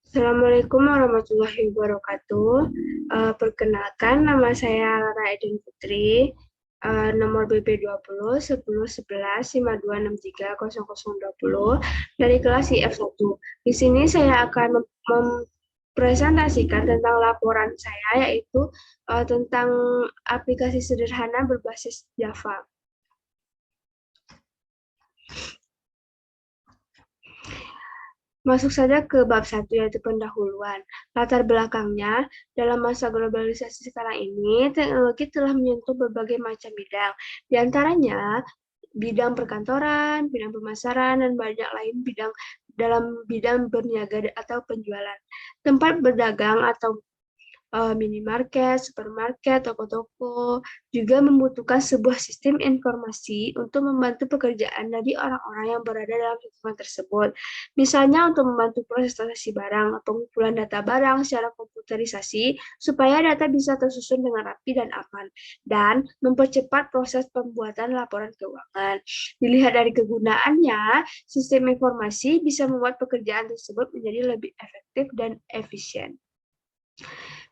Assalamualaikum warahmatullahi wabarakatuh. Perkenalkan, nama saya Lara Eden Putri, nomor BP 20 10 11 5263 0020 dari kelas IF1. Di sini saya akan mempresentasikan tentang laporan saya, yaitu tentang aplikasi sederhana berbasis Java. Masuk saja ke bab 1, yaitu pendahuluan. Latar belakangnya, dalam masa globalisasi sekarang ini, teknologi telah menyentuh berbagai macam bidang. Di antaranya, bidang perkantoran, bidang pemasaran, dan banyak lain bidang dalam bidang berniaga atau penjualan. Tempat berdagang atau minimarket, supermarket, toko-toko juga membutuhkan sebuah sistem informasi untuk membantu pekerjaan dari orang-orang yang berada dalam lingkungan tersebut. Misalnya untuk membantu proses transaksi barang, pengumpulan data barang secara komputerisasi supaya data bisa tersusun dengan rapi dan aman, dan mempercepat proses pembuatan laporan keuangan. Dilihat dari kegunaannya, sistem informasi bisa membuat pekerjaan tersebut menjadi lebih efektif dan efisien.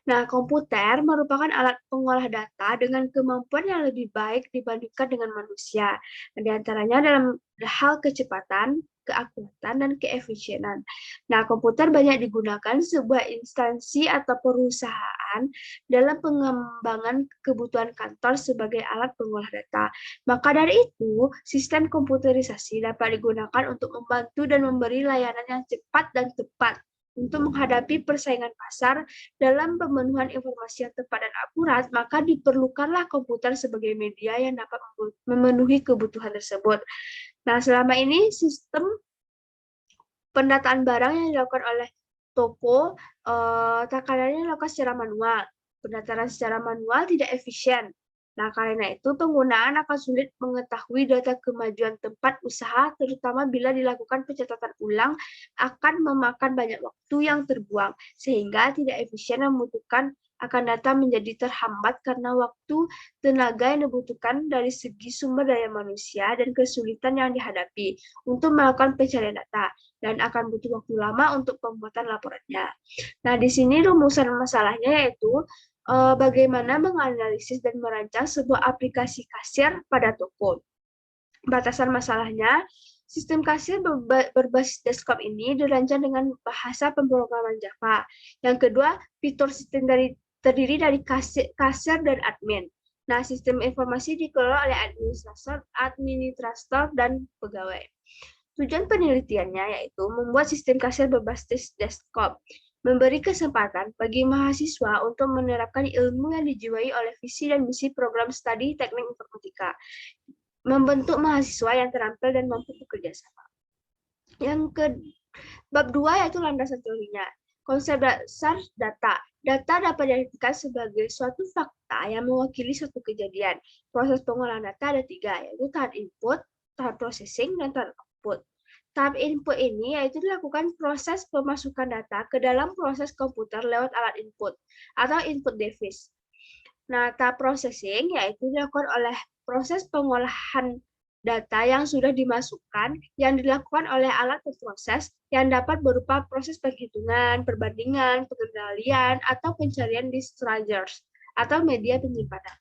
Nah, komputer merupakan alat pengolah data dengan kemampuan yang lebih baik dibandingkan dengan manusia. Di antaranya dalam hal kecepatan, keakuratan, dan keefisienan. Nah, komputer banyak digunakan sebuah instansi atau perusahaan dalam pengembangan kebutuhan kantor sebagai alat pengolah data. Maka dari itu, sistem komputerisasi dapat digunakan untuk membantu dan memberi layanan yang cepat dan tepat untuk menghadapi persaingan pasar. Dalam pemenuhan informasi yang tepat dan akurat, maka diperlukanlah komputer sebagai media yang dapat memenuhi kebutuhan tersebut. Nah, selama ini sistem pendataan barang yang dilakukan oleh toko terkadang dilakukan secara manual. Pendataan secara manual tidak efisien. Nah, karena itu penggunaan akan sulit mengetahui data kemajuan tempat usaha, terutama bila dilakukan pencatatan ulang akan memakan banyak waktu yang terbuang, sehingga tidak efisien dan membutuhkan akan data menjadi terhambat karena waktu, tenaga yang dibutuhkan dari segi sumber daya manusia, dan kesulitan yang dihadapi untuk melakukan pencarian data, dan akan butuh waktu lama untuk pembuatan laporannya. Nah, di sini rumusan masalahnya yaitu bagaimana menganalisis dan merancang sebuah aplikasi kasir pada toko. Batasan masalahnya, sistem kasir berbasis desktop ini dirancang dengan bahasa pemrograman Java. Yang kedua, fitur sistem terdiri dari kasir dan admin. Nah, sistem informasi dikelola oleh administrator dan pegawai. Tujuan penelitiannya yaitu membuat sistem kasir berbasis desktop, memberi kesempatan bagi mahasiswa untuk menerapkan ilmu yang dijiwai oleh visi dan misi program studi teknik informatika, membentuk mahasiswa yang terampil dan mampu bekerja sama. Yang ke bab 2 yaitu landasan teorinya. Konsep dasar data. Data dapat diartikan sebagai suatu fakta yang mewakili suatu kejadian. Proses pengolahan data ada 3, yaitu tahap input, tahap processing, dan tahap output. Tahap input ini yaitu dilakukan proses pemasukan data ke dalam proses komputer lewat alat input atau input device. Nah, tahap processing yaitu dilakukan oleh proses pengolahan data yang sudah dimasukkan yang dilakukan oleh alat pemproses yang dapat berupa proses penghitungan, perbandingan, pengendalian, atau pencarian di storage atau media penyimpanan.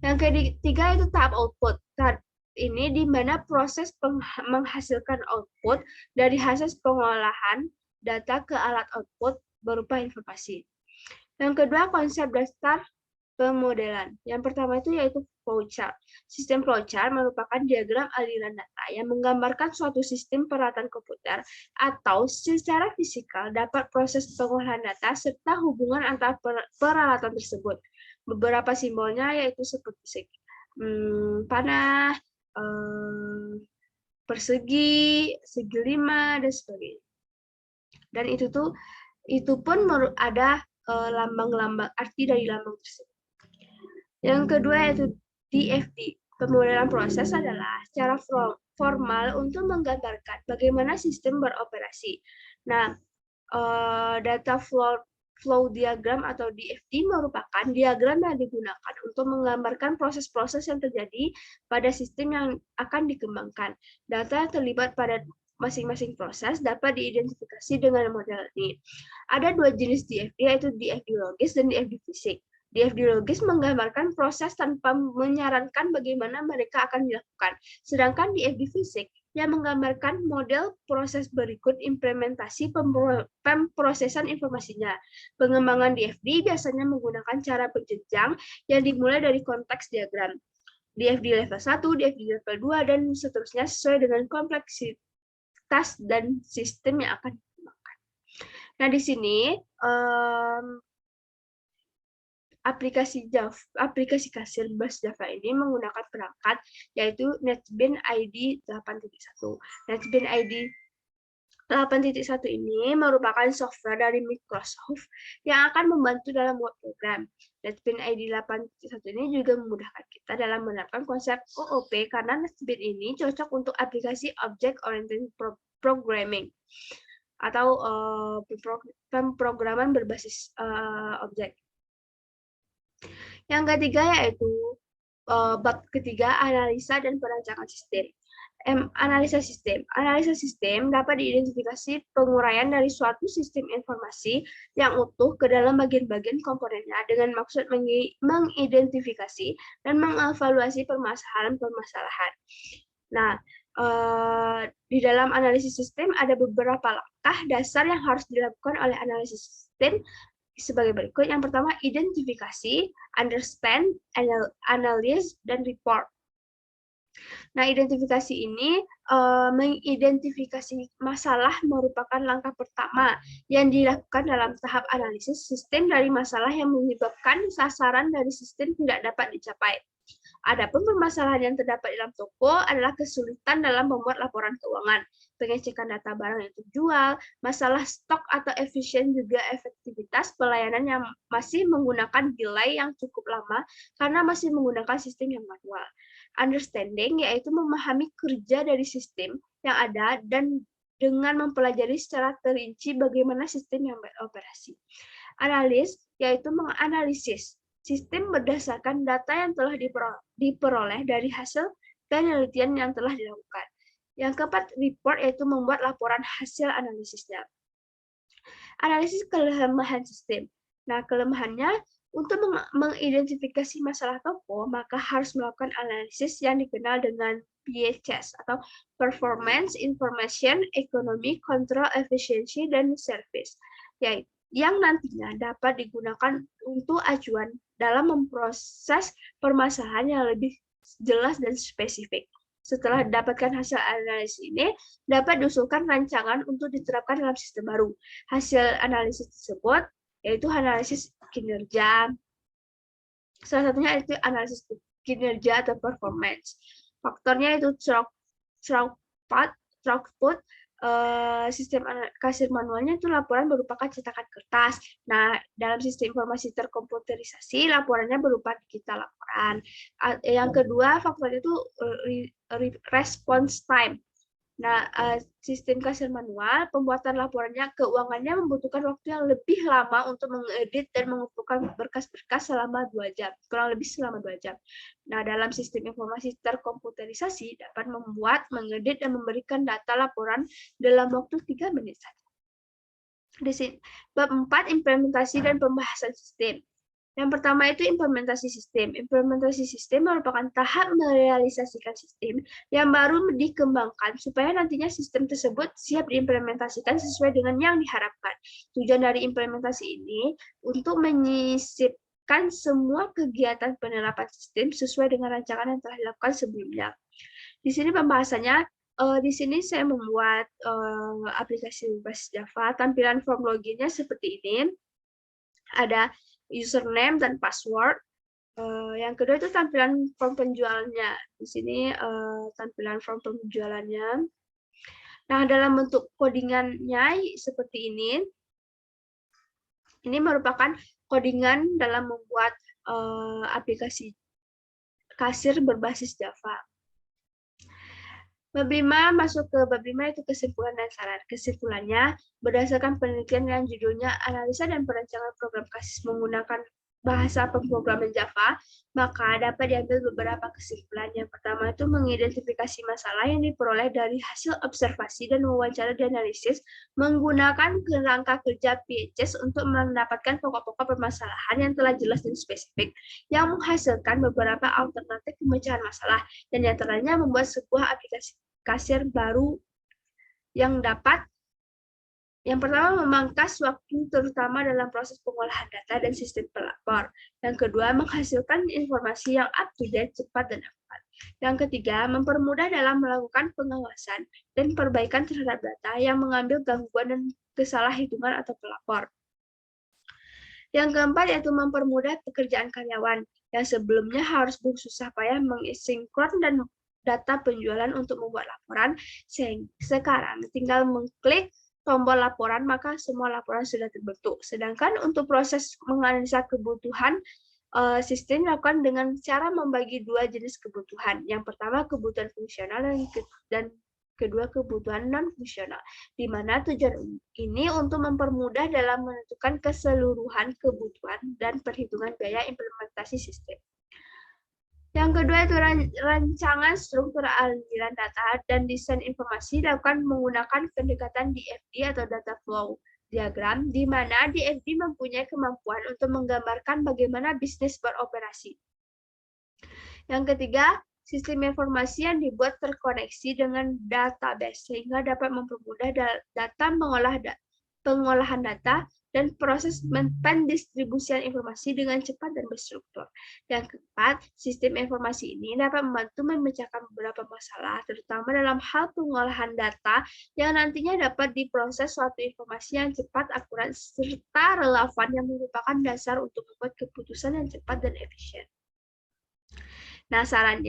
Yang ketiga itu tahap output. Tahap ini di mana proses menghasilkan output dari hasil pengolahan data ke alat output berupa informasi. Yang kedua, konsep dasar pemodelan. Yang pertama itu yaitu flowchart. Sistem flowchart merupakan diagram aliran data yang menggambarkan suatu sistem peralatan komputer atau secara fisikal dapat proses pengolahan data serta hubungan antara peralatan tersebut. Beberapa simbolnya yaitu seperti panah, persegi, segi lima, dan sebagainya. Dan itu pun ada lambang-lambang arti dari lambang tersebut. Yang kedua yaitu DFD. Pemodelan proses adalah cara formal untuk menggambarkan bagaimana sistem beroperasi. Nah, data flow diagram atau DFD merupakan diagram yang digunakan untuk menggambarkan proses-proses yang terjadi pada sistem yang akan dikembangkan. Data yang terlibat pada masing-masing proses dapat diidentifikasi dengan model ini. Ada dua jenis DFD, yaitu DFD logis dan DFD fisik. DFD logis menggambarkan proses tanpa menyarankan bagaimana mereka akan dilakukan. Sedangkan DFD fisik yang menggambarkan model proses berikut implementasi pemrosesan informasinya. Pengembangan DFD biasanya menggunakan cara berjenjang yang dimulai dari konteks diagram. DFD level 1, DFD level 2, dan seterusnya sesuai dengan kompleksitas dan sistem yang akan dikembangkan. Nah, di sini aplikasi kasir bus Java ini menggunakan perangkat yaitu NetBeans ID 8.1. NetBeans ID 8.1 ini merupakan software dari Microsoft yang akan membantu dalam membuat program. NetBeans ID 8.1 ini juga memudahkan kita dalam menerapkan konsep OOP karena NetBeans ini cocok untuk aplikasi Object Oriented Programming atau pemrograman berbasis objek. Yang ketiga yaitu bab ketiga, analisa dan perancangan sistem. Analisa sistem. Analisa sistem dapat diidentifikasi penguraian dari suatu sistem informasi yang utuh ke dalam bagian-bagian komponennya dengan maksud mengidentifikasi dan mengevaluasi permasalahan-permasalahan. Nah, di dalam analisis sistem ada beberapa langkah dasar yang harus dilakukan oleh analisis sistem sebagai berikut. Yang pertama, identifikasi, understand, analyze, dan report. Nah, identifikasi ini mengidentifikasi masalah merupakan langkah pertama yang dilakukan dalam tahap analisis sistem dari masalah yang menyebabkan sasaran dari sistem tidak dapat dicapai. Adapun permasalahan yang terdapat dalam toko adalah kesulitan dalam membuat laporan keuangan, pengecekan data barang yang terjual, masalah stok atau efisien juga efektivitas pelayanan yang masih menggunakan delay yang cukup lama karena masih menggunakan sistem yang manual. Understanding yaitu memahami kerja dari sistem yang ada dan dengan mempelajari secara terinci bagaimana sistem yang beroperasi. Analis yaitu menganalisis sistem berdasarkan data yang telah diperoleh dari hasil penelitian yang telah dilakukan. Yang keempat, report yaitu membuat laporan hasil analisisnya. Analisis kelemahan sistem. Nah, kelemahannya untuk mengidentifikasi masalah toko, maka harus melakukan analisis yang dikenal dengan PHS atau Performance, Information, Economy, Control, Efficiency, dan Service, yaitu yang nantinya dapat digunakan untuk acuan dalam memproses permasalahan yang lebih jelas dan spesifik. Setelah dapatkan hasil analisis ini, dapat diusulkan rancangan untuk diterapkan dalam sistem baru. Hasil analisis tersebut yaitu analisis kinerja. Salah satunya itu analisis kinerja atau performance. Faktornya itu throughput, sistem kasir manualnya itu laporan berupa cetakan kertas. Nah, dalam sistem informasi terkomputerisasi, laporannya berupa digital laporan. Yang kedua, faktornya itu response time. Nah, sistem kasir manual, pembuatan laporannya keuangannya membutuhkan waktu yang lebih lama untuk mengedit dan mengumpulkan berkas-berkas selama 2 jam, kurang lebih selama 2 jam. Nah, dalam sistem informasi terkomputerisasi dapat membuat, mengedit, dan memberikan data laporan dalam waktu 3 menit saja. Di sini, bab 4, implementasi dan pembahasan sistem. Yang pertama itu implementasi sistem. Implementasi sistem merupakan tahap merealisasikan sistem yang baru dikembangkan supaya nantinya sistem tersebut siap diimplementasikan sesuai dengan yang diharapkan. Tujuan dari implementasi ini untuk menyisipkan semua kegiatan penerapan sistem sesuai dengan rancangan yang telah dilakukan sebelumnya. Di sini pembahasannya, di sini saya membuat aplikasi berbasis Java. Tampilan form loginnya seperti ini. Ada username dan password. Yang kedua itu tampilan form penjualannya. Di sini tampilan form penjualannya. Nah, dalam bentuk codingannya seperti ini. Ini merupakan codingan dalam membuat aplikasi kasir berbasis Java. Bab 5 masuk ke bab 5 itu kesimpulan dan saran. Kesimpulannya, berdasarkan penelitian yang judulnya Analisa dan Perancangan Program Kasir menggunakan bahasa pemrograman Java, maka dapat diambil beberapa kesimpulan. Yang pertama itu mengidentifikasi masalah yang diperoleh dari hasil observasi dan wawancara dan analisis menggunakan kerangka kerja PHS untuk mendapatkan pokok-pokok permasalahan yang telah jelas dan spesifik yang menghasilkan beberapa alternatif pemecahan masalah dan diantaranya membuat sebuah aplikasi kasir baru yang dapat yang pertama, memangkas waktu terutama dalam proses pengolahan data dan sistem pelapor. Yang kedua, menghasilkan informasi yang up-to-date, cepat, dan akurat. Yang ketiga, mempermudah dalam melakukan pengawasan dan perbaikan terhadap data yang mengambil gangguan dan kesalahan atau pelapor. Yang keempat, yaitu mempermudah pekerjaan karyawan yang sebelumnya harus bersusah payah mensinkron dan data penjualan untuk membuat laporan. Sekarang tinggal mengklik tombol laporan, maka semua laporan sudah terbentuk. Sedangkan untuk proses menganalisa kebutuhan sistem dilakukan dengan cara membagi dua jenis kebutuhan. Yang pertama kebutuhan fungsional dan kedua kebutuhan non-fungsional, di mana tujuan ini untuk mempermudah dalam menentukan keseluruhan kebutuhan dan perhitungan biaya implementasi sistem. Yang kedua itu rancangan struktur aliran data dan desain informasi dilakukan menggunakan pendekatan DFD atau data flow diagram, di mana DFD mempunyai kemampuan untuk menggambarkan bagaimana bisnis beroperasi. Yang ketiga, sistem informasi yang dibuat terkoneksi dengan database sehingga dapat mempermudah pengolahan data dan proses pendistribusian informasi dengan cepat dan berstruktur. Yang keempat, sistem informasi ini dapat membantu memecahkan beberapa masalah, terutama dalam hal pengolahan data yang nantinya dapat diproses suatu informasi yang cepat, akurat, serta relevan yang merupakan dasar untuk membuat keputusan yang cepat dan efisien. Nah, saran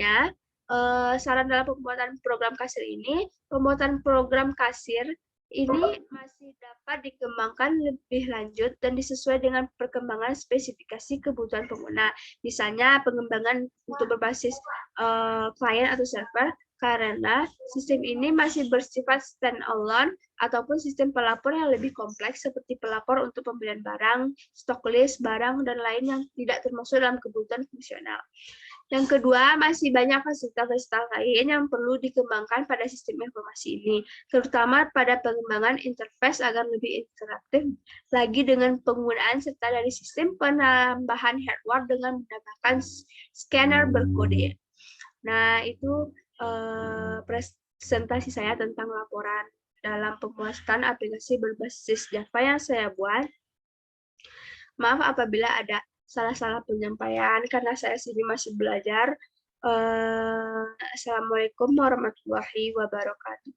dalam pembuatan program kasir ini, pembuatan program kasir ini masih dapat dikembangkan lebih lanjut dan disesuaikan dengan perkembangan spesifikasi kebutuhan pengguna. Misalnya pengembangan untuk berbasis klien atau server, karena sistem ini masih bersifat stand-alone ataupun sistem pelapor yang lebih kompleks seperti pelapor untuk pembelian barang, stok list, barang, dan lain yang tidak termasuk dalam kebutuhan fungsional. Yang kedua, masih banyak fasilitas lain yang perlu dikembangkan pada sistem informasi ini, terutama pada pengembangan interface agar lebih interaktif lagi dengan penggunaan serta dari sistem penambahan hardware dengan menambahkan scanner berkode. Nah, itu presentasi saya tentang laporan dalam pembuatan aplikasi berbasis Java yang saya buat. Maaf apabila ada salah-salah penyampaian karena saya sendiri masih belajar. Assalamualaikum warahmatullahi wabarakatuh.